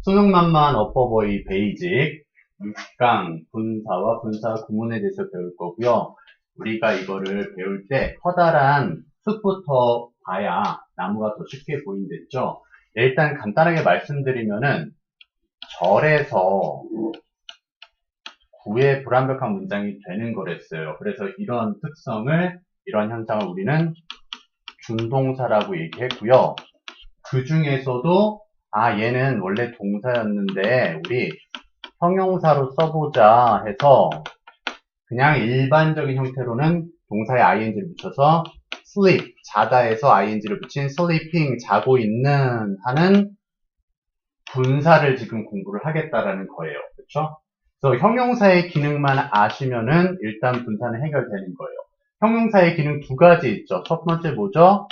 수능만만 어퍼보이 베이직 6강 분사와 분사 구문에 대해서 배울 거고요. 우리가 이거를 배울 때 커다란 흙부터 봐야 나무가 더 쉽게 보인댔죠. 일단 간단하게 말씀드리면은 절에서 구의 불완벽한 문장이 되는 거랬어요. 그래서 이런 특성을, 이런 현상을 우리는 준동사라고 얘기했고요. 그 중에서도 얘는 원래 동사였는데 우리 형용사로 써보자 해서 그냥 일반적인 형태로는 동사에 ing를 붙여서 sleep, 자다 해서 ing를 붙인 sleeping, 자고 있는 하는 분사를 지금 공부를 하겠다라는 거예요. 그렇죠? 그래서 형용사의 기능만 아시면은 일단 분사는 해결되는 거예요. 형용사의 기능 두 가지 있죠. 첫 번째 뭐죠?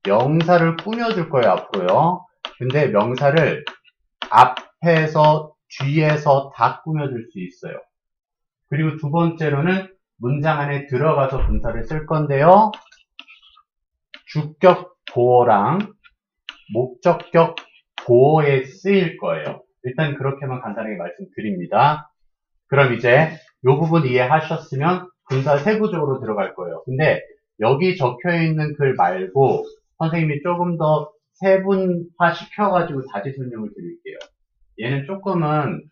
명사를 꾸며줄 거예요, 앞으로요. 근데 명사를 앞에서, 뒤에서 다 꾸며줄 수 있어요. 그리고 두 번째로는 문장 안에 들어가서 분사를 쓸 건데요. 주격 보어랑 목적격 보어에 쓰일 거예요. 일단 그렇게만 간단하게 말씀드립니다. 그럼 이제 이 부분 이해하셨으면 분사 세부적으로 들어갈 거예요. 근데 여기 적혀 있는 글 말고 선생님이 조금 더 세분화 시켜가지고 다시 설명을 드릴게요. 얘는 조금은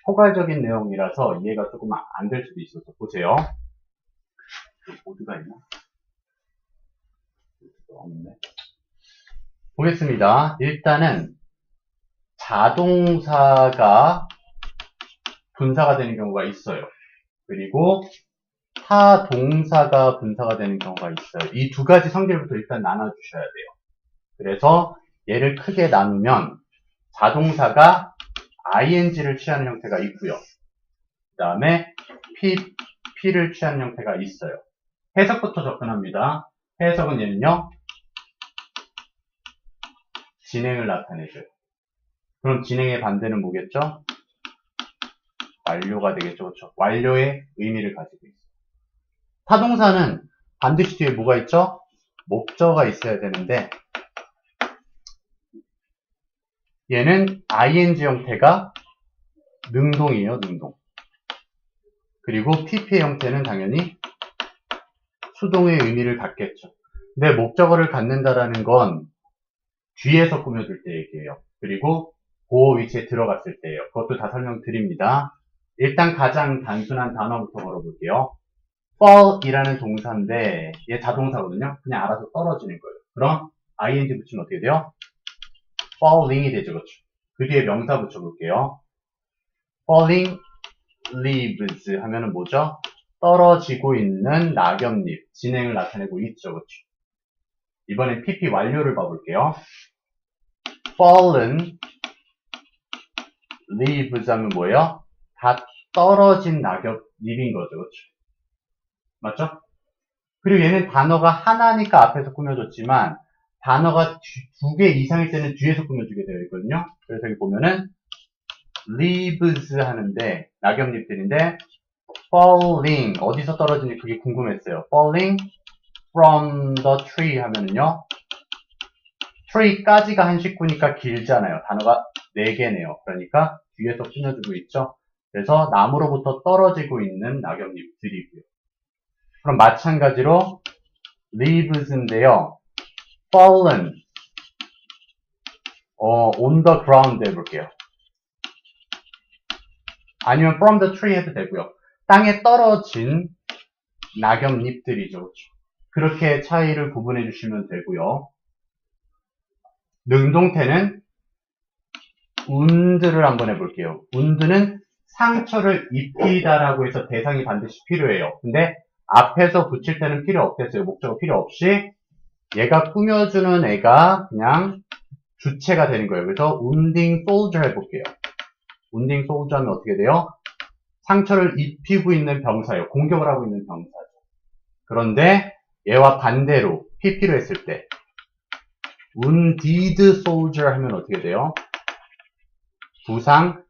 포괄적인 내용이라서 이해가 조금 안 될 수도 있어서 보세요. 보드가 있나? 없네. 보겠습니다. 일단은 자동사가 분사가 되는 경우가 있어요. 그리고 타동사가 분사가 되는 경우가 있어요. 이 두 가지 성질부터 일단 나눠주셔야 돼요. 그래서 얘를 크게 나누면 자동사가 ing를 취하는 형태가 있고요. 그 다음에 p를 취하는 형태가 있어요. 해석부터 접근합니다. 해석은 얘는요, 진행을 나타내줘요. 그럼 진행의 반대는 뭐겠죠? 완료가 되겠죠. 그렇죠? 완료의 의미를 가지고 있어요. 타동사는 반드시 뒤에 뭐가 있죠? 목적어가 있어야 되는데 얘는 ing 형태가 능동이에요. 능동. 그리고 pp의 형태는 당연히 수동의 의미를 갖겠죠. 근데 목적어를 갖는다라는 건 뒤에서 꾸며줄 때 얘기예요. 그리고 보호 위치에 들어갔을 때예요. 그것도 다 설명드립니다. 일단 가장 단순한 단어부터 걸어볼게요. fall이라는 동사인데 얘 자동사거든요. 그냥 알아서 떨어지는 거예요. 그럼 ing 붙이면 어떻게 돼요? falling이 되죠. 그렇죠? 그 뒤에 명사 붙여볼게요. falling leaves 하면은 뭐죠? 떨어지고 있는 낙엽잎, 진행을 나타내고 있죠. 그렇죠? 이번엔 pp 완료를 봐볼게요. fallen leaves 하면 뭐예요? 다 떨어진 낙엽잎인 거죠. 그렇죠? 맞죠? 그리고 얘는 단어가 하나니까 앞에서 꾸며줬지만 단어가 두 개 이상일 때는 뒤에서 꾸며주게 되어 있거든요. 그래서 여기 보면은 leaves 하는데 낙엽잎들인데 falling 어디서 떨어지는지 그게 궁금했어요. falling from the tree 하면은요. tree까지가 한 식구니까 길잖아요. 단어가 4개네요. 그러니까 뒤에서 꾸며주고 있죠. 그래서 나무로부터 떨어지고 있는 낙엽잎들이고요. 그럼 마찬가지로 leaves인데요. fallen on the ground 해볼게요. 아니면 from the tree 해도 되고요. 땅에 떨어진 낙엽잎들이죠. 그렇게 차이를 구분해 주시면 되고요. 능동태는 wund를 한번 해볼게요. wund는 상처를 입히다라고 해서 대상이 반드시 필요해요. 근데 앞에서 붙일 때는 필요 없겠어요. 목적어 필요 없이 얘가 꾸며주는 애가 그냥 주체가 되는 거예요. 그래서 wounding soldier 해볼게요. wounding soldier 하면 어떻게 돼요? 상처를 입히고 있는 병사예요. 공격을 하고 있는 병사죠. 그런데 얘와 반대로 pp로 했을 때 wounded soldier 하면 어떻게 돼요? 부상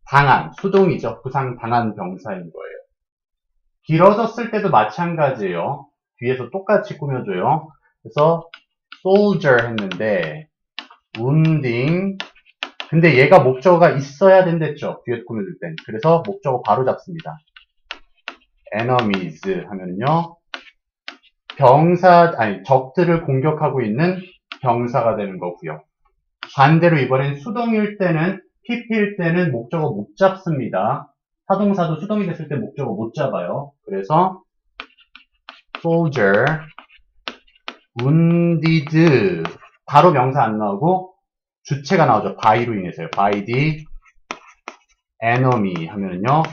당한, 수동이죠. 부상 당한 병사인 거예요. 길어서 쓸 때도 마찬가지예요. 뒤에서 똑같이 꾸며줘요. 그래서 soldier 했는데 wounding 근데 얘가 목적어가 있어야 된댔죠. 뒤에서 꾸며줄 땐. 그래서 목적어 바로 잡습니다. enemies 하면은요. 적들을 공격하고 있는 병사가 되는 거고요. 반대로 이번엔 수동일 때는 pp일 때는 목적어 못 잡습니다. 타동사도 수동이 됐을 때 목적어 못 잡아요. 그래서 soldier, wounded 바로 명사 안 나오고 주체가 나오죠. by로 인해서요. by the enemy 하면은요.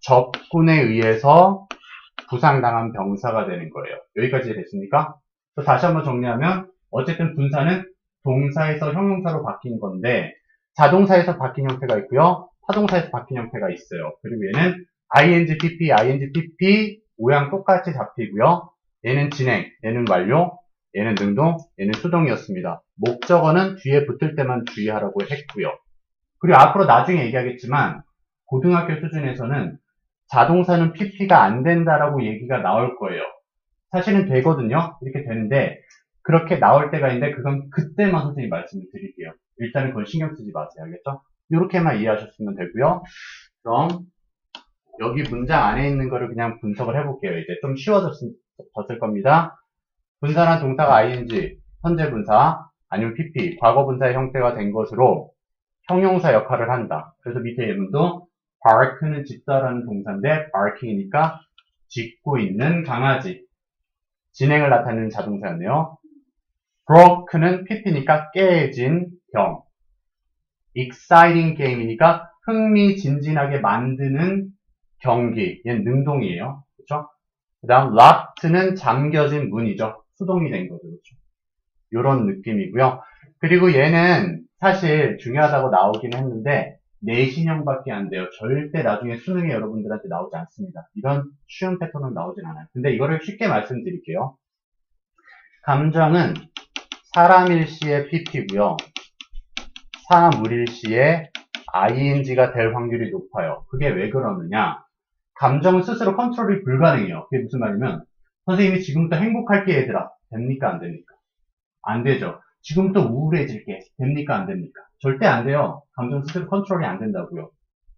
적군에 의해서 부상당한 병사가 되는 거예요. 여기까지 됐습니까? 다시 한번 정리하면 어쨌든 분사는 동사에서 형용사로 바뀐 건데 자동사에서 바뀐 형태가 있고요. 타동사에서 바뀐 형태가 있어요. 그리고 얘는 ing, pp, ing, pp 모양 똑같이 잡히고요. 얘는 진행, 얘는 완료, 얘는 능동, 얘는 수동이었습니다. 목적어는 뒤에 붙을 때만 주의하라고 했고요. 그리고 앞으로 나중에 얘기하겠지만 고등학교 수준에서는 자동사는 pp가 안 된다라고 얘기가 나올 거예요. 사실은 되거든요. 이렇게 되는데 그렇게 나올 때가 있는데 그건 그때만 선생님이 말씀을 드릴게요. 일단은 그건 신경 쓰지 마세요. 알겠죠? 이렇게만 이해하셨으면 되고요. 그럼 여기 문장 안에 있는 거를 그냥 분석을 해볼게요. 이제 좀 쉬워졌을 겁니다. 분사란 동사가 ing, 현재 분사, 아니면 pp, 과거 분사의 형태가 된 것으로 형용사 역할을 한다. 그래서 밑에 예문도 bark는 짖다라는 동사인데 barking이니까 짖고 있는 강아지. 진행을 나타내는 자동사였네요. broke는 pp니까 깨진 병. exciting game이니까 흥미진진하게 만드는 경기. 얘는 능동이에요. 그렇죠? 그 다음 locked는 잠겨진 문이죠. 수동이 된 거죠. 그렇죠? 이런 느낌이고요. 그리고 얘는 사실 중요하다고 나오긴 했는데 내신형밖에 안 돼요. 절대 나중에 수능에 여러분들한테 나오지 않습니다. 이런 쉬운 패턴은 나오진 않아요. 근데 이거를 쉽게 말씀드릴게요. 감정은 사람일시의 pp고요. 사물일시의 ing가 될 확률이 높아요. 그게 왜 그러느냐? 감정은 스스로 컨트롤이 불가능해요. 그게 무슨 말이냐면 선생님이 지금부터 행복할게 얘들아. 됩니까? 안 됩니까? 안 되죠. 지금부터 우울해질게. 됩니까? 안 됩니까? 절대 안 돼요. 감정 스스로 컨트롤이 안 된다고요.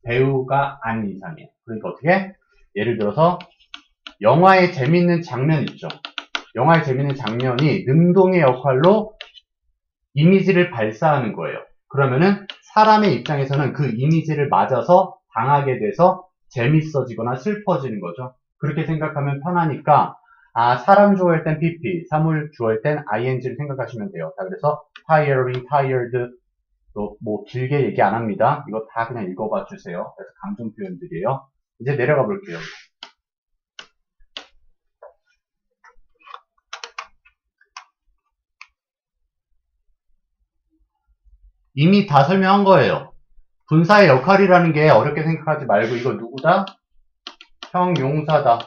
배우가 아닌 이상이에요. 그러니까 어떻게? 예를 들어서 영화의 재밌는 장면 있죠. 영화의 재밌는 장면이 능동의 역할로 이미지를 발사하는 거예요. 그러면은 사람의 입장에서는 그 이미지를 맞아서 당하게 돼서 재밌어지거나 슬퍼지는 거죠. 그렇게 생각하면 편하니까 사람 주어일 땐 pp, 사물 주어일 땐 ing를 생각하시면 돼요. 자, 그래서 tiring, tired 뭐 길게 얘기 안 합니다. 이거 다 그냥 읽어봐 주세요. 그래서 감정 표현들이에요. 이제 내려가 볼게요. 이미 다 설명한 거예요. 분사의 역할이라는 게 어렵게 생각하지 말고 이거 누구다? 형용사다.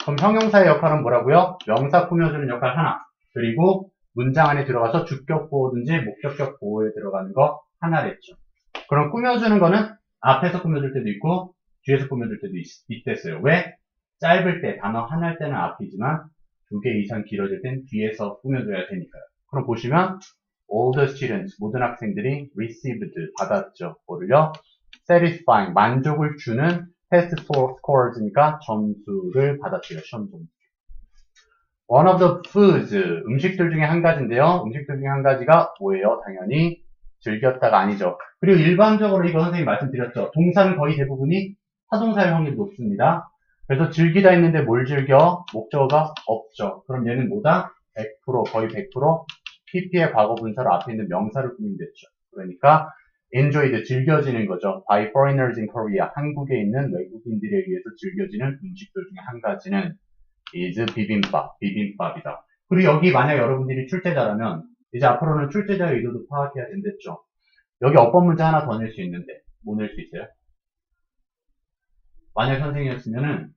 그럼 형용사의 역할은 뭐라고요? 명사 꾸며주는 역할 하나. 그리고 문장 안에 들어가서 주격 보호든지 목적격 보호에 들어가는 거 하나랬죠. 그럼 꾸며주는 거는 앞에서 꾸며줄 때도 있고 뒤에서 꾸며줄 때도 있댔어요. 왜? 짧을 때, 단어 하나일 때는 앞이지만 2개 이상 길어질 땐 뒤에서 꾸며줘야 되니까요. 그럼 보시면 all the students, 모든 학생들이 received, 받았죠. 뭐를요? satisfying, 만족을 주는 test scores니까 점수를 받았어요. 시험 점수. one of the foods, 음식들 중에 한 가지인데요. 음식들 중에 한 가지가 뭐예요? 당연히 즐겼다가 아니죠. 그리고 일반적으로 이거 선생님이 말씀드렸죠. 동사는 거의 대부분이 타동사일 확률이 높습니다. 그래서 즐기다 했는데 뭘 즐겨? 목적어가 없죠. 그럼 얘는 뭐다? 100%, 거의 100% pp의 과거 분사로 앞에 있는 명사를 꾸미면 됐죠. 그러니까 enjoyed, 즐겨지는 거죠. by foreigners in Korea, 한국에 있는 외국인들에 의해서 즐겨지는 음식들 중에 한 가지는 is 비빔밥, 비빔밥이다. 그리고 여기 만약 여러분들이 출제자라면 이제 앞으로는 출제자의 의도도 파악해야 된댔죠. 여기 어법 문제 하나 더 낼 수 있는데 뭐 낼 수 있어요? 만약 선생님이었으면은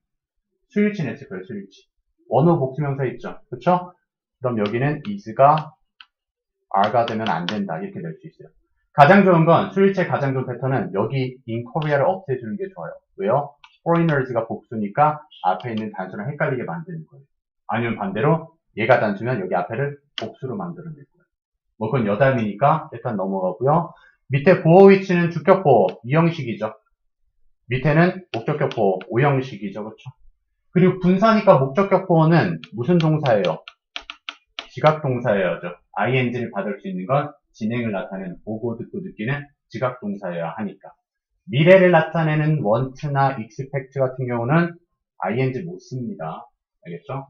수일치 냈을 거예요. 수일치. 원어 복수명사 있죠. 그쵸? 그럼 여기는 is가 are가 되면 안 된다. 이렇게 낼 수 있어요. 가장 좋은 건 수일치의 가장 좋은 패턴은 여기 in Korea를 없애주는 게 좋아요. 왜요? foreigners가 복수니까 앞에 있는 단수랑 헷갈리게 만드는 거예요. 아니면 반대로 얘가 단수면 여기 앞에를 복수로 만들어낼 거예요. 뭐 그건 여담이니까 일단 넘어가고요. 밑에 보호 위치는 주격 보호 2형식이죠. 밑에는 목적격 보호 5형식이죠. 그렇죠? 그리고 분사니까 목적격 보호는 무슨 동사예요? 지각 동사예요. ing를 받을 수 있는 건 진행을 나타내는 보고 듣고 느끼는 지각 동사여야 하니까. 미래를 나타내는 want나 expect 같은 경우는 ing 못 씁니다. 알겠죠?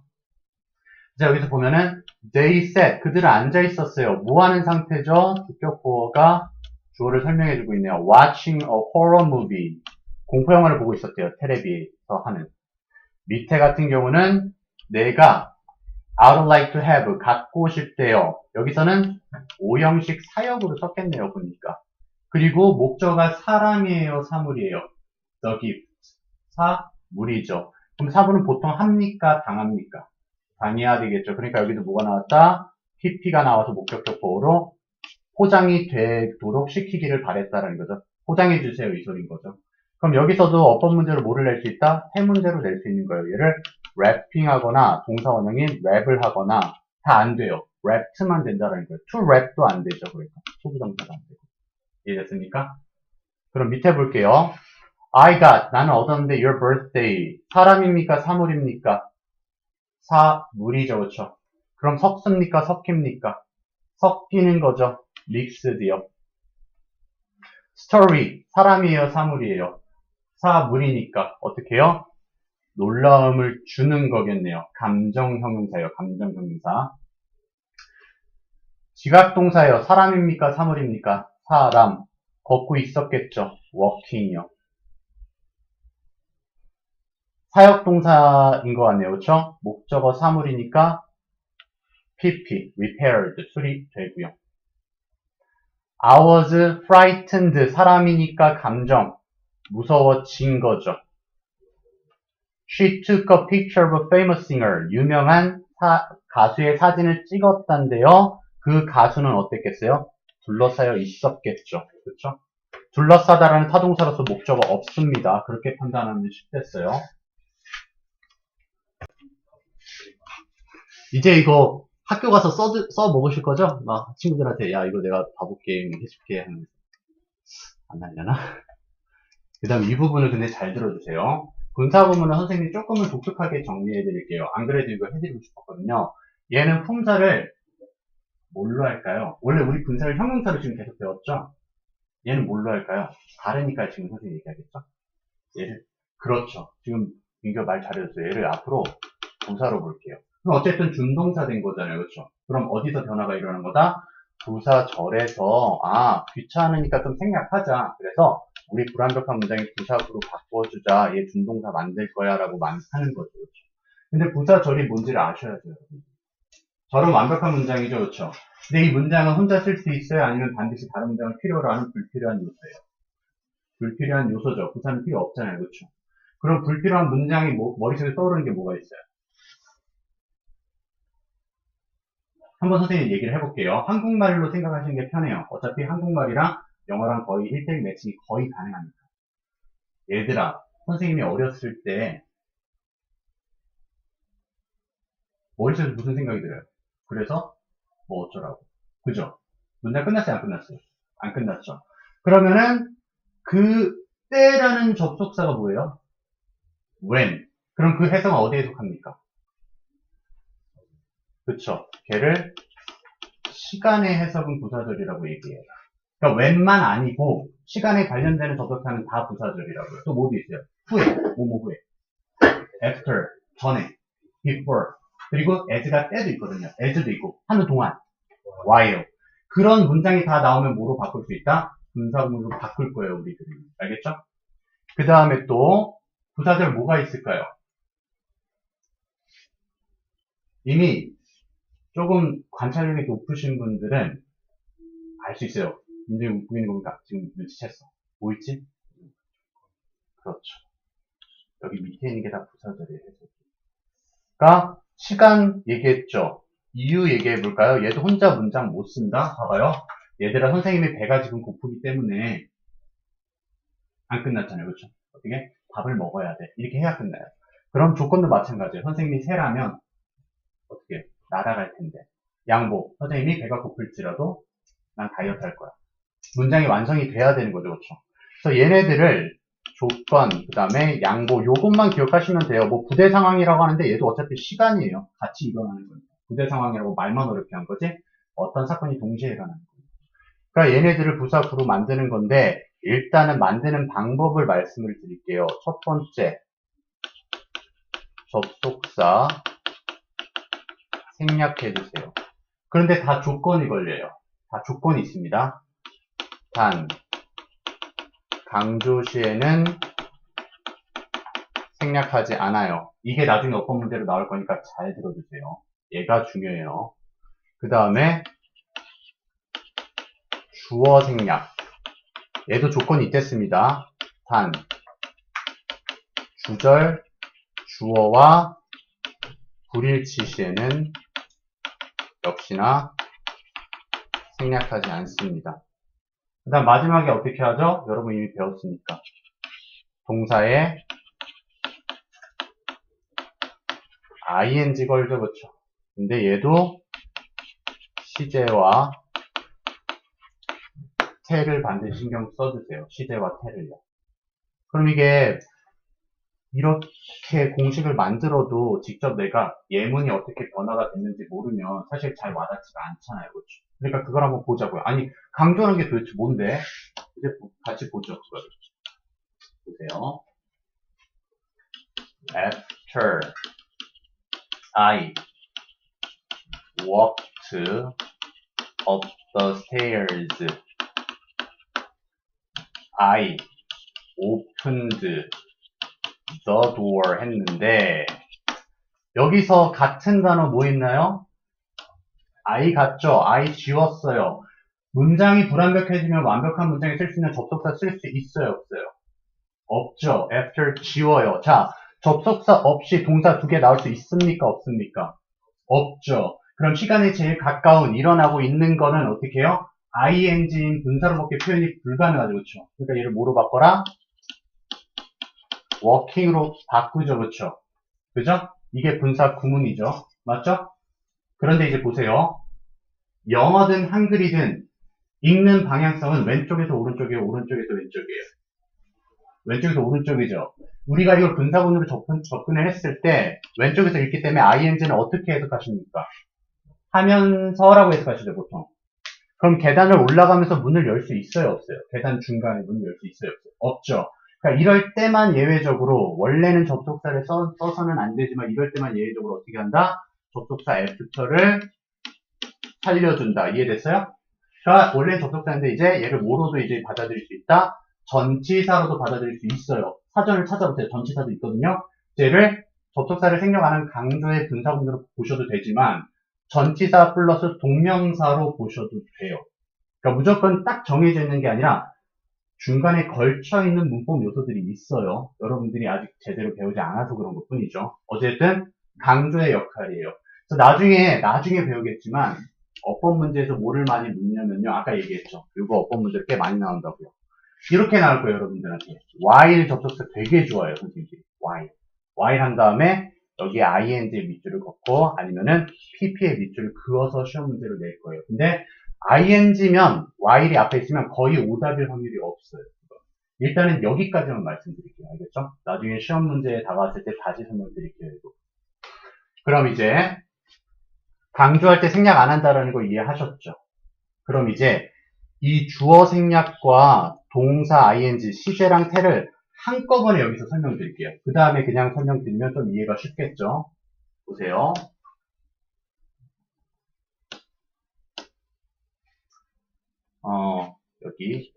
자, 여기서 보면은 they sat, 그들은 앉아 있었어요. 뭐 하는 상태죠? 주격 보어가 주어를 설명해주고 있네요. watching a horror movie. 공포영화를 보고 있었대요. 텔레비에서 하는. 밑에 같은 경우는 내가 I would like to have, 갖고 싶대요. 여기서는 5형식 사역으로 썼겠네요. 보니까. 그리고 목적어가 사람이에요, 사물이에요? the gift. 사물이죠. 그럼 사물은 보통 합니까, 당합니까? 당해야 되겠죠. 그러니까 여기도 뭐가 나왔다? PP가 나와서 목적격 보호로 포장이 되도록 시키기를 바랬다라는 거죠. 포장해 주세요, 이 소리인 거죠. 그럼 여기서도 어법 문제로 뭐를 낼 수 있다? 세 문제로 낼 수 있는 거예요. 얘를 랩핑하거나 동사 원형인 랩을 하거나 다 안 돼요. 랩트만 된다라는 거예요. to 랩도 안 되죠. 그러니까 소부정사도 안 되고. 이해됐습니까? 그럼 밑에 볼게요. I got, 나는 얻었는데 your birthday. 사람입니까? 사물입니까? 사물이죠. 그렇죠? 그럼 섞습니까? 섞입니까? 섞이는 거죠. 믹스드요. story, 사람이에요? 사물이에요? 사물이니까 어떻게 해요? 놀라움을 주는 거겠네요. 감정형용사예요. 감정형용사. 지각동사예요. 사람입니까? 사물입니까? 사람. 걷고 있었겠죠. walking이요. 사역동사인 것 같네요. 그렇죠? 목적어 사물이니까 pp, repaired, 수리되고요. I was frightened, 사람이니까 감정, 무서워진 거죠. She took a picture of a famous singer, 유명한 가수의 사진을 찍었단데요. 그 가수는 어땠겠어요? 둘러싸여 있었겠죠. 그렇죠? 둘러싸다라는 타동사로서 목적어 없습니다. 그렇게 판단하면 쉽겠어요. 이제 이거 학교 가서 써먹으실 거죠? 막 친구들한테 야 이거 내가 바보 게임 해줄게 하면서 안 하려나? 그 다음 이 부분을 근데 잘 들어주세요. 분사 부분은 선생님이 조금은 독특하게 정리해 드릴게요. 안 그래도 이거 해드리고 싶었거든요. 얘는 품사를 뭘로 할까요? 원래 우리 분사를 형용사로 지금 계속 배웠죠? 얘는 뭘로 할까요? 다르니까 지금 선생님이 얘기하겠죠? 얘를 그렇죠. 지금 민규 말 잘해줬어요. 얘를 앞으로 부사로 볼게요. 그럼 어쨌든 준동사 된 거잖아요. 그렇죠? 그럼 어디서 변화가 일어난 거다? 부사절에서 귀찮으니까 좀 생략하자. 그래서 우리 불완벽한 문장에 부사구로 바꿔주자. 얘 준동사 만들 거야 라고 하는 거죠. 그렇죠? 근데 부사절이 뭔지를 아셔야 돼요. 절은 완벽한 문장이죠. 그렇죠? 근데 이 문장은 혼자 쓸 수 있어요? 아니면 반드시 다른 문장을 필요로 하는 불필요한 요소예요? 불필요한 요소죠. 부사는 필요 없잖아요. 그렇죠? 그럼 불필요한 문장이 머릿속에 떠오르는 게 뭐가 있어요? 한번 선생님 얘기를 해볼게요. 한국말로 생각하시는 게 편해요. 어차피 한국말이랑 영어랑 거의 1대1 매칭이 거의 가능하니까. 얘들아, 선생님이 어렸을 때 머릿속에 무슨 생각이 들어요? 그래서 뭐 어쩌라고. 그죠? 문장 끝났어요? 안 끝났어요? 안 끝났죠. 그러면은 그 때라는 접속사가 뭐예요? when. 그럼 그 해석은 어디에 속합니까? 그쵸? 걔를 시간의 해석은 부사절이라고 얘기해요. 그러니까 when만 아니고 시간에 관련되는 접속사는 다 부사절이라고요. 또 뭐도 있어요? 후에, 뭐뭐 후에. after, 전에, before. 그리고 as가 때도 있거든요. as도 있고 하는 동안, while. 그런 문장이 다 나오면 뭐로 바꿀 수 있다? 분사구문으로 바꿀 거예요, 우리들이. 알겠죠? 그 다음에 또 부사절 뭐가 있을까요? 이미 조금 관찰력이 높으신 분들은 알 수 있어요. 문제 웃고 있는 겁니까? 지금 눈치챘어. 뭐 있지? 그렇죠. 여기 밑에 있는 게 다 부사절이에요. 그러니까 시간 얘기했죠. 이유 얘기해 볼까요? 얘도 혼자 문장 못 쓴다. 봐봐요. 얘들아 선생님이 배가 지금 고프기 때문에 안 끝났잖아요. 그렇죠? 어떻게? 밥을 먹어야 돼. 이렇게 해야 끝나요. 그럼 조건도 마찬가지예요. 선생님이 세라면 어떻게? 날아갈 텐데. 양보. 선생님이 배가 고플지라도 난 다이어트 할 거야. 문장이 완성이 돼야 되는 거죠. 그렇죠? 그래서 얘네들을 조건, 그 다음에 양보, 요것만 기억하시면 돼요. 뭐 부대 상황이라고 하는데 얘도 어차피 시간이에요. 같이 일어나는 거니까. 부대 상황이라고 말만 어렵게 한 거지 어떤 사건이 동시에 일어나는 거예요. 그러니까 얘네들을 부사 구로 만드는 건데 일단은 만드는 방법을 말씀을 드릴게요. 첫 번째, 접속사 생략해주세요. 그런데 다 조건이 걸려요. 다 조건이 있습니다. 단, 강조 시에는 생략하지 않아요. 이게 나중에 어법 문제로 나올 거니까 잘 들어주세요. 얘가 중요해요. 그 다음에 주어 생략. 얘도 조건이 있겠습니다. 단, 주절, 주어와 불일치 시에는 역시나 생략하지 않습니다. 그 다음 마지막에 어떻게 하죠? 여러분 이미 배웠으니까. 동사에 ing 걸죠, 그쵸? 근데 얘도 시제와 태를 반드시 신경 써주세요. 시제와 태를요. 그럼 이게 이렇게 공식을 만들어도 직접 내가 예문이 어떻게 변화가 됐는지 모르면 사실 잘 와닿지가 않잖아요. 그렇죠? 그러니까 그걸 한번 보자고요. 아니, 강조하는 게 도대체 뭔데? 이제 같이 보죠. 그걸. 보세요. After I walked up the stairs, I opened the door 했는데 여기서 같은 단어 뭐 있나요? I 같죠? I 지웠어요. 문장이 불완벽해지면 완벽한 문장에 쓸 수 있는 접속사 쓸 수 있어요? 없어요? 없죠. After 지워요. 자, 접속사 없이 동사 두 개 나올 수 있습니까? 없습니까? 없죠. 그럼 시간에 제일 가까운 일어나고 있는 거는 어떻게 해요? ing인 분사로밖에 표현이 불가능하죠. 그렇죠? 그러니까 얘를 뭐로 바꿔라? working으로 바꾸죠. 그렇죠? 그죠? 이게 분사 구문이죠. 맞죠? 그런데 이제 보세요. 영어든 한글이든 읽는 방향성은 왼쪽에서 오른쪽이에요. 오른쪽에서 왼쪽이에요. 왼쪽에서 오른쪽이죠. 우리가 이걸 분사구문으로 접근을 했을 때 왼쪽에서 읽기 때문에 ing는 어떻게 해석하십니까? 하면서라고 해석하시죠, 보통. 그럼 계단을 올라가면서 문을 열 수 있어요, 없어요? 계단 중간에 문을 열 수 있어요, 없어요? 없죠. 그러니까 이럴 때만 예외적으로 원래는 접속사를 써서는 안 되지만 이럴 때만 예외적으로 어떻게 한다? 접속사 after를 살려준다. 이해됐어요? 그러니까 원래는 접속사인데 이제 얘를 뭐로도 이제 받아들일 수 있다? 전치사로도 받아들일 수 있어요. 사전을 찾아보세요. 전치사도 있거든요. 얘를 접속사를 생략하는 강조의 분사구문으로 보셔도 되지만 전치사 플러스 동명사로 보셔도 돼요. 그러니까 무조건 딱 정해져 있는 게 아니라 중간에 걸쳐 있는 문법 요소들이 있어요. 여러분들이 아직 제대로 배우지 않아서 그런 것 뿐이죠. 어쨌든 강조의 역할이에요. 그래서 나중에 배우겠지만 어법 문제에서 뭐를 많이 묻냐면요. 아까 얘기했죠. 이거 어법 문제로 꽤 많이 나온다고요. 이렇게 나올 거예요, 여러분들한테. while 접속사 되게 좋아요, 선생님들이. while 한 다음에 여기에 ing의 밑줄을 걷고 아니면은 pp의 밑줄을 그어서 시험 문제를 낼 거예요. 근데 ing면 while이 앞에 있으면 거의 오답일 확률이 없어요. 일단은 여기까지만 말씀드릴게요. 알겠죠? 나중에 시험 문제에 다가왔을 때 다시 설명드릴게요. 이거. 그럼 이제 강조할 때 생략 안 한다라는 거 이해하셨죠? 그럼 이제 이 주어 생략과 동사 ing, 시제랑 태를 한꺼번에 여기서 설명드릴게요. 그 다음에 그냥 설명드리면 좀 이해가 쉽겠죠? 보세요. 여기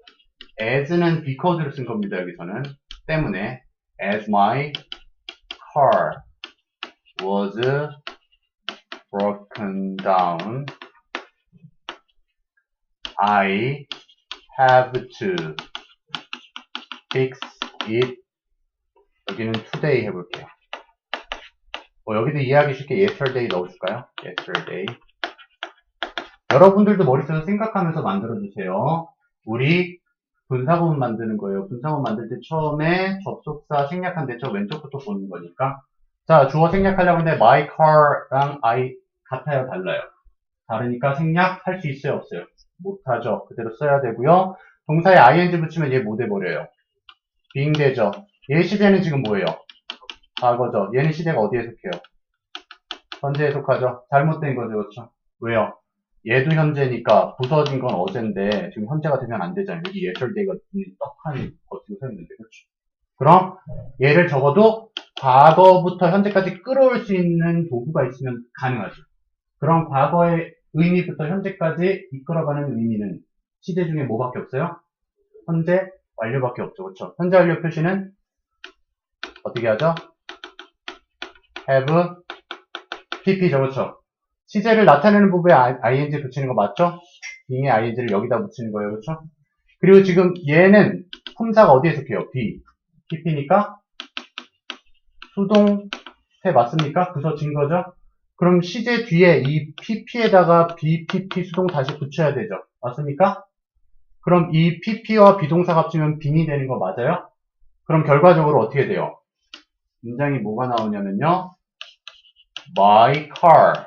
as는 because를 쓴 겁니다. 여기서는 때문에 as my car was broken down, I have to fix it. 여기는 today 해볼게요. 여기도 이해하기 쉽게 yesterday 넣어줄까요? yesterday. 여러분들도 머릿속에서 생각하면서 만들어주세요. 우리 분사구문 만드는 거예요. 분사구문 만들 때 처음에 접속사 생략한 대처 왼쪽부터 보는 거니까. 자, 주어 생략하려고 하는데 my car랑 I 같아요, 달라요? 다르니까 생략할 수 있어요, 없어요? 못하죠. 그대로 써야 되고요. 동사에 ing 붙이면 얘 못 해버려요. being 되죠. 얘 시제는 지금 뭐예요? 과거죠. 얘는 시제가 어디에 속해요? 현재에 속하죠. 잘못된 거죠. 그렇죠? 왜요? 얘도 현재니까 부서진 건 어젠데 지금 현재가 되면 안 되잖아요. 여기 yesterday가 떡하니 버티고 서 있는데 그렇죠? 그럼 얘를 적어도 과거부터 현재까지 끌어올 수 있는 도구가 있으면 가능하죠. 그럼 과거의 의미부터 현재까지 이끌어가는 의미는 시제 중에 뭐밖에 없어요? 현재 완료밖에 없죠. 그렇죠? 현재 완료 표시는 어떻게 하죠? have, pp죠. 그렇죠? 시제를 나타내는 부분에 ing 붙이는 거 맞죠? being의 ing를 여기다 붙이는 거예요. 그렇죠? 그리고 지금 얘는 품사가 어디에 속해요? be, pp니까 수동태 맞습니까? 부서진 거죠? 그럼 시제 뒤에 이 pp에다가 be, pp 수동 다시 붙여야 되죠. 맞습니까? 그럼 이 pp와 비동사가 합치면 being이 되는 거 맞아요? 그럼 결과적으로 어떻게 돼요? 문장이 뭐가 나오냐면요. My car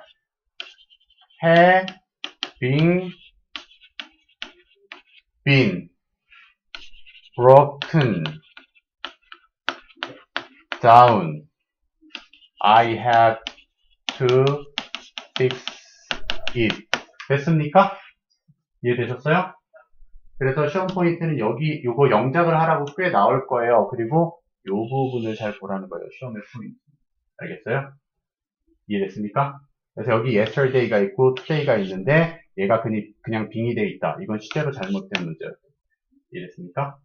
having been broken down. I have to fix it. 됐습니까? 이해되셨어요? 그래서 시험 포인트는 여기 요거 영작을 하라고 꽤 나올 거예요. 그리고 요 부분을 잘 보라는 거예요. 시험의 포인트. 알겠어요? 이해됐습니까? 그래서 여기 yesterday가 있고 today가 있는데 얘가 그냥 빙이 돼 있다. 이건 시제로 잘못된 문제였어요. 이해됐습니까?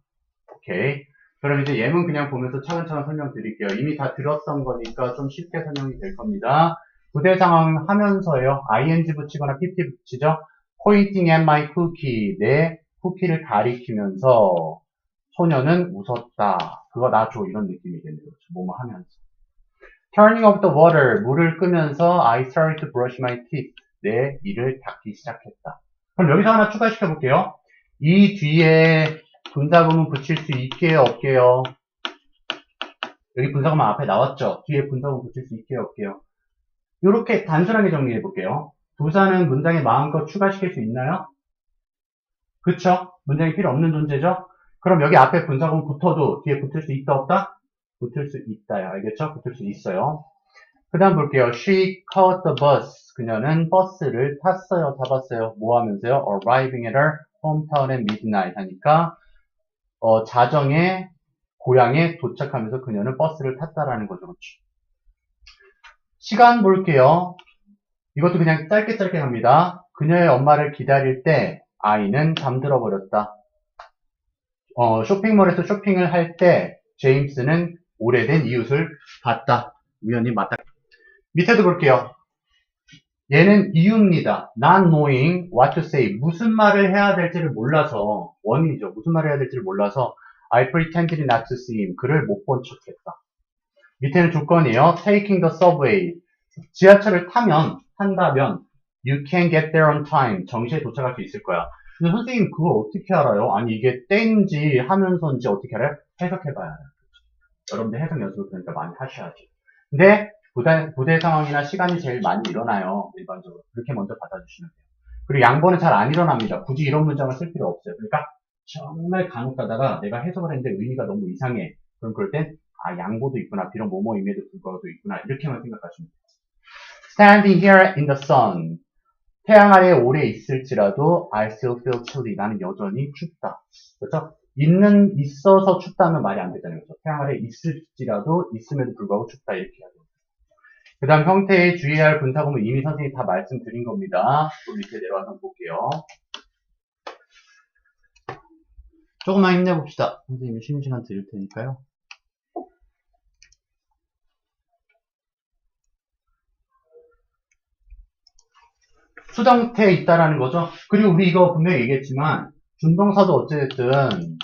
오케이. 그럼 이제 예문 그냥 보면서 차근차근 설명드릴게요. 이미 다 들었던 거니까 좀 쉽게 설명이 될 겁니다. 부대 상황 하면서요. ing 붙이거나 pp 붙이죠. Pointing at my cookie. 내 쿠키를 가리키면서 소녀는 웃었다. 그거 나 줘. 이런 느낌이겠네요. 뭐뭐 하면서. Turning off the water. 물을 끄면서 I started to brush my teeth. 내 이를 닦기 시작했다. 그럼 여기서 하나 추가시켜 볼게요. 이 뒤에 분사구문 붙일 수 있게요, 없게요? 여기 분사구문 앞에 나왔죠? 뒤에 분사구문 붙일 수 있게요, 없게요? 이렇게 단순하게 정리해 볼게요. 부사는 문장에 마음껏 추가시킬 수 있나요? 그쵸? 문장이 필요 없는 존재죠? 그럼 여기 앞에 분사구문 붙어도 뒤에 붙을 수 있다, 없다? 붙을 수 있다요. 알겠죠? 붙을 수 있어요. 그 다음 볼게요. She caught the bus. 그녀는 버스를 탔어요, 타봤어요. 뭐 하면서요? Arriving at her hometown at midnight 하니까 자정에 고향에 도착하면서 그녀는 버스를 탔다라는 거죠. 그렇죠? 시간 볼게요. 이것도 그냥 짧게 갑니다. 그녀의 엄마를 기다릴 때 아이는 잠들어 버렸다. 쇼핑몰에서 쇼핑을 할 때 제임스는 오래된 이웃을 봤다. 우연히 맞다. 밑에도 볼게요. 얘는 이유입니다. Not knowing what to say. 무슨 말을 해야 될지를 몰라서, 원인이죠. 무슨 말을 해야 될지를 몰라서 I pretended not to see him. 그를 못 본 척했다. 밑에는 조건이에요. Taking the subway. 지하철을 탄다면 you can get there on time. 정시에 도착할 수 있을 거야. 근데 선생님 그걸 어떻게 알아요? 아니 이게 때인지 하면서인지 어떻게 알아요? 해석해봐야 알아요. 여러분들 해석 연습을 그러니까 많이 하셔야죠. 근데 부대 상황이나 시간이 제일 많이 일어나요. 일반적으로. 그렇게 먼저 받아주시면 돼요. 그리고 양보는 잘 안 일어납니다. 굳이 이런 문장을 쓸 필요 없어요. 그러니까 정말 간혹 가다가 내가 해석을 했는데 의미가 너무 이상해. 그럼 그럴 땐 양보도 있구나. 비록 뭐뭐임에도 불구하고도 있구나. 이렇게만 생각하시면 돼요. Standing here in the sun. 태양 아래에 오래 있을지라도 I still feel chilly. 나는 여전히 춥다. 그렇죠? 있어서 춥다면 말이 안 되잖아요. 그렇죠? 태양 아래에 있을지라도 있음에도 불구하고 춥다. 이렇게 해야 돼요. 그 다음 형태에 주의할 분사구문 이미 선생님이 다 말씀드린 겁니다. 또 밑에 내려와서 볼게요. 조금만 힘내봅시다. 선생님이 쉬는 시간 드릴 테니까요. 수동태에 있다라는 거죠. 그리고 우리 이거 분명히 얘기했지만 준동사도 어쨌든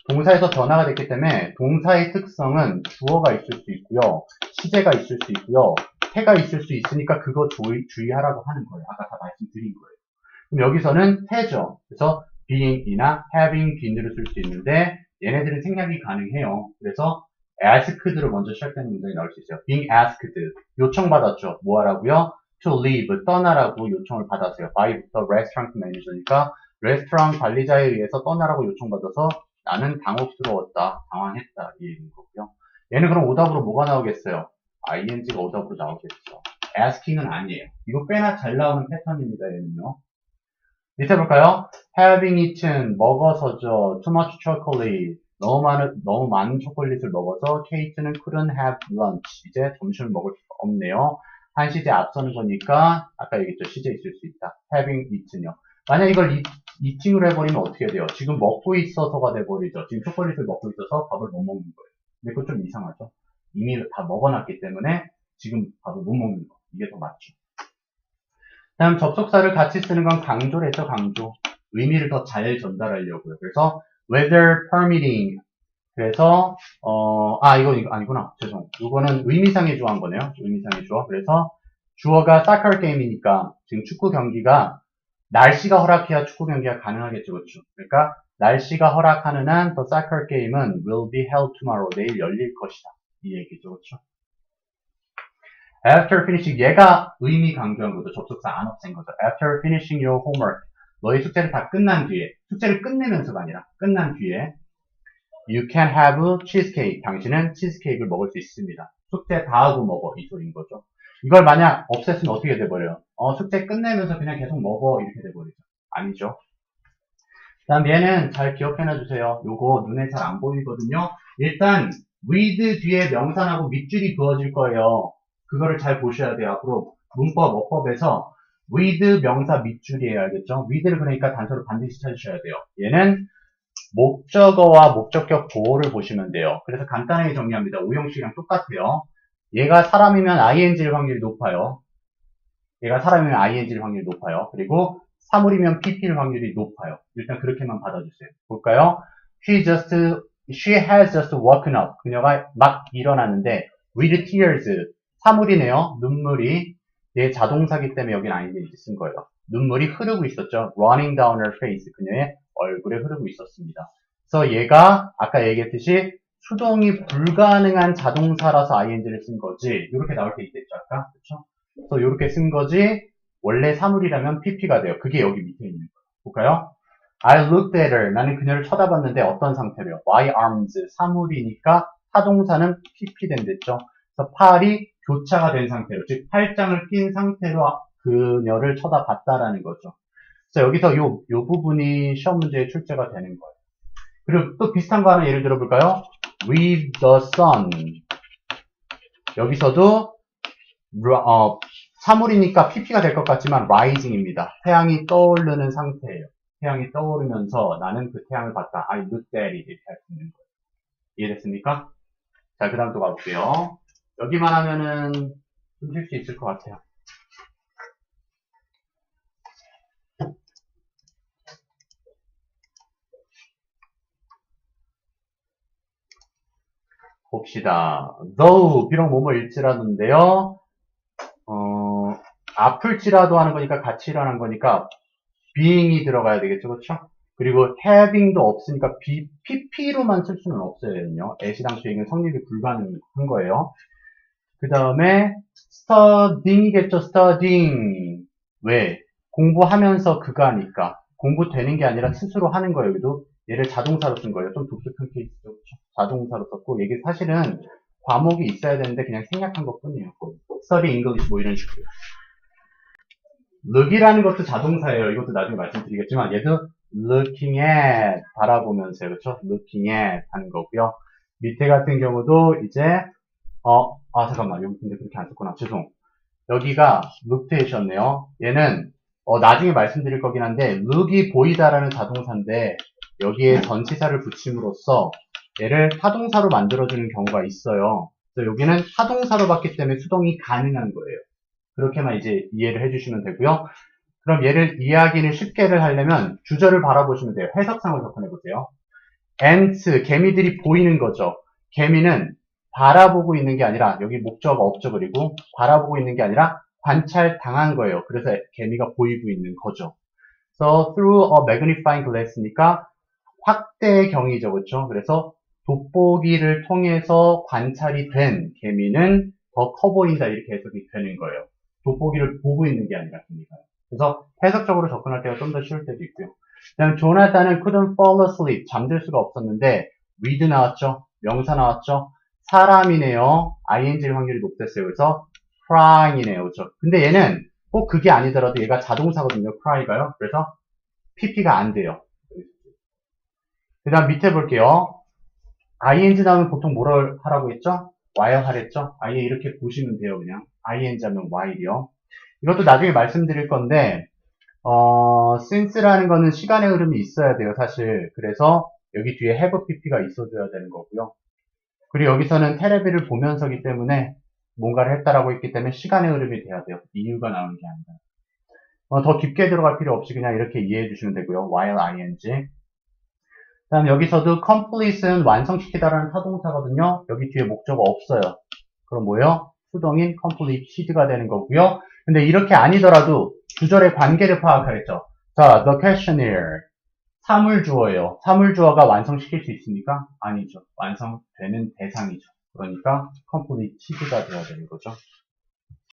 동사에서 변화가 됐기 때문에 동사의 특성은 주어가 있을 수 있고요. 시제가 있을 수 있고요. 태가 있을 수 있으니까 그거 주의하라고 하는 거예요. 아까 다 말씀드린 거예요. 그럼 여기서는 태죠. 그래서 being이나 having been으로 쓸 수 있는데 얘네들은 생략이 가능해요. 그래서 asked로 먼저 시작되는 문장이 나올 수 있어요. being asked. 요청받았죠. 뭐 하라고요? to leave, 떠나라고 요청을 받았어요. by the restaurant manager니까 레스토랑 관리자에 의해서 떠나라고 요청받아서 나는 당혹스러웠다, 당황했다 이 얘기인 거고요. 얘는 그럼 오답으로 뭐가 나오겠어요? ing가 오답으로 나오겠죠. asking은 아니에요. 이거 꽤나 잘 나오는 패턴입니다. 얘는요. 밑에 볼까요? having eaten, 먹어서죠. too much chocolate, 너무 많은 초콜릿을 먹어서 Kate는 couldn't have lunch. 이제 점심을 먹을 수가 없네요. 한 시제 앞서는 거니까 아까 얘기했죠. 시제 있을 수 있다. having eaten요. 만약 이걸 eating으로 해버리면 어떻게 돼요? 지금 먹고 있어서가 돼버리죠. 지금 초콜릿을 먹고 있어서 밥을 못 먹는 거예요. 근데 그거 좀 이상하죠? 이미 다 먹어놨기 때문에 지금 밥을 못 먹는 거. 이게 더 맞죠. 다음 접속사를 같이 쓰는 건 강조를 했죠. 강조. 의미를 더 잘 전달하려고요. 그래서 whether permitting. 그래서 이거 아니구나. 죄송. 이거는 의미상의 주어한 거네요. 의미상의 주어. 그래서 주어가 soccer 게임이니까 지금 축구 경기가 날씨가 허락해야 축구 경기가 가능하겠죠. 그렇죠? 그러니까 날씨가 허락하는 한 the soccer 게임은 will be held tomorrow. 내일 열릴 것이다. 이 얘기죠. 그렇죠? After finishing, 얘가 의미 강조한 거죠. 접속사 안 없앤 거죠. After finishing your homework, 너의 숙제를 다 끝난 뒤에, 숙제를 끝내면서가 아니라 끝난 뒤에 you can have cheesecake. 당신은 치즈케이크를 먹을 수 있습니다. 숙제 다 하고 먹어. 이 소리인 거죠. 이걸 만약 없앴으면 어떻게 돼버려요? 숙제 끝내면서 그냥 계속 먹어. 이렇게 돼버리죠. 아니죠. 다음 얘는 잘 기억해놔주세요. 요거 눈에 잘 안 보이거든요. 일단 with 뒤에 명사하고 밑줄이 그어질 거예요. 그거를 잘 보셔야 돼요. 앞으로 문법, 어법에서 with 명사 밑줄이에요. 알겠죠? with를 그러니까 단서를 반드시 찾으셔야 돼요. 얘는 목적어와 목적격 보호를 보시면 돼요. 그래서 간단하게 정리합니다. 오형식이랑 똑같아요. 얘가 사람이면 ing일 확률이 높아요. 얘가 사람이면 ing일 확률이 높아요. 그리고 사물이면 pp일 확률이 높아요. 일단 그렇게만 받아주세요. 볼까요? She has just woken up. 그녀가 막 일어났는데 with tears. 사물이네요. 눈물이 얘 자동사기 때문에 여긴 ing를 쓴 거예요. 눈물이 흐르고 있었죠. running down her face. 그녀의 얼굴에 흐르고 있었습니다. 그래서 얘가 아까 얘기했듯이 수동이 불가능한 자동사라서 ing를 쓴 거지. 이렇게 나올 때 있겠죠, 아까? 그쵸? 그래서 이렇게 쓴 거지. 원래 사물이라면 pp가 돼요. 그게 여기 밑에 있는 거예요. 볼까요? I looked at her. 나는 그녀를 쳐다봤는데 어떤 상태로요? Y arms. 사물이니까 타동사는 pp 된댔죠. 그래서 팔이 교차가 된 상태로, 즉 팔짱을 낀 상태로 그녀를 쳐다봤다라는 거죠. 그래서 여기서 요 부분이 시험 문제에 출제가 되는 거예요. 그리고 또 비슷한 거 하나 예를 들어 볼까요? With the sun. 여기서도 사물이니까 pp가 될 것 같지만 rising입니다. 태양이 떠오르는 상태예요. 태양이 떠오르면서 나는 그 태양을 봤다. I looked at it. 이렇게 할 수 있는 거예요. 이해됐습니까? 자, 그 다음 또 가볼게요. 여기만 하면은 좀 쉴 수 있을 것 같아요. 봅시다. though, 비록 뭐뭐일지라던데요. 아플지라도 하는 거니까 같이 일어난 거니까 being이 들어가야 되겠죠. 그렇죠? 그리고 having도 없으니까 pp로만 쓸 수는 없어요. at이랑 being은 성립이 불가능한 거예요. 그 다음에 studying이겠죠. studying. 왜? 공부하면서 그가니까. 공부되는 게 아니라 스스로 하는 거예요. 여기도 얘를 자동사로 쓴 거예요. 좀 독특한 케이스죠. 그렇죠? 자동사로 썼고 이게 사실은 과목이 있어야 되는데 그냥 생략한 것 뿐이에요. study English 뭐 이런 식으로. look이라는 것도 자동사예요. 이것도 나중에 말씀드리겠지만 얘도 looking at 바라보면서요. 그렇죠? looking at 하는 거고요. 밑에 같은 경우도 이제 잠깐만. 여기 근데 그렇게 안 썼구나. 죄송. 여기가 look이셨네요. 얘는 나중에 말씀드릴 거긴 한데 look이 보이다라는 자동사인데 여기에 전치사를 붙임으로써 얘를 타동사로 만들어주는 경우가 있어요. 그래서 여기는 타동사로 봤기 때문에 수동이 가능한 거예요. 그렇게만 이제 이해를 해주시면 되고요. 그럼 얘를 이해하기는 쉽게를 하려면 주절을 바라보시면 돼요. 해석상을 접근해보세요. ants, 개미들이 보이는 거죠. 개미는 바라보고 있는 게 아니라 여기 목적어가 없죠. 그리고 바라보고 있는 게 아니라 관찰당한 거예요. 그래서 개미가 보이고 있는 거죠. So through a magnifying glass니까 확대의 경이죠. 그렇죠? 그래서 돋보기를 통해서 관찰이 된 개미는 더 커 보인다 이렇게 해석이 되는 거예요. 돋보기를 보고 있는 게 아니라 됩니다. 그래서 해석적으로 접근할 때가 좀 더 쉬울 때도 있고요. 그다음 조나단은 couldn't fall asleep. 잠들 수가 없었는데 read 나왔죠. 명사 나왔죠. 사람이네요. ing일 확률이 높댔어요. 그래서 crying이네요. 그렇죠? 근데 얘는 꼭 그게 아니더라도 얘가 자동사거든요. cry가요. 그래서 pp가 안 돼요. 그 다음 밑에 볼게요. ing 나오면 보통 뭐를 하라고 했죠? while 하랬죠? 아예 이렇게 보시면 돼요. 그냥 ing 하면 while이요. 이것도 나중에 말씀드릴 건데 since라는 거는 시간의 흐름이 있어야 돼요. 사실. 그래서 여기 뒤에 have pp가 있어줘야 되는 거고요. 그리고 여기서는 테레비를 보면서기 때문에 뭔가를 했다라고 했기 때문에 시간의 흐름이 돼야 돼요. 이유가 나오는 게 아니라. 더 깊게 들어갈 필요 없이 그냥 이렇게 이해해 주시면 되고요. while ing. 그 다음 여기서도 complete은 완성시키다라는 타동사거든요. 여기 뒤에 목적어 없어요. 그럼 뭐예요? 수동인 completed가 되는 거고요. 근데 이렇게 아니더라도 주절의 관계를 파악하랬죠. 자, the questionnaire. 사물주어예요. 사물주어가 완성시킬 수 있습니까? 아니죠. 완성되는 대상이죠. 그러니까 completed가 되어야 되는 거죠.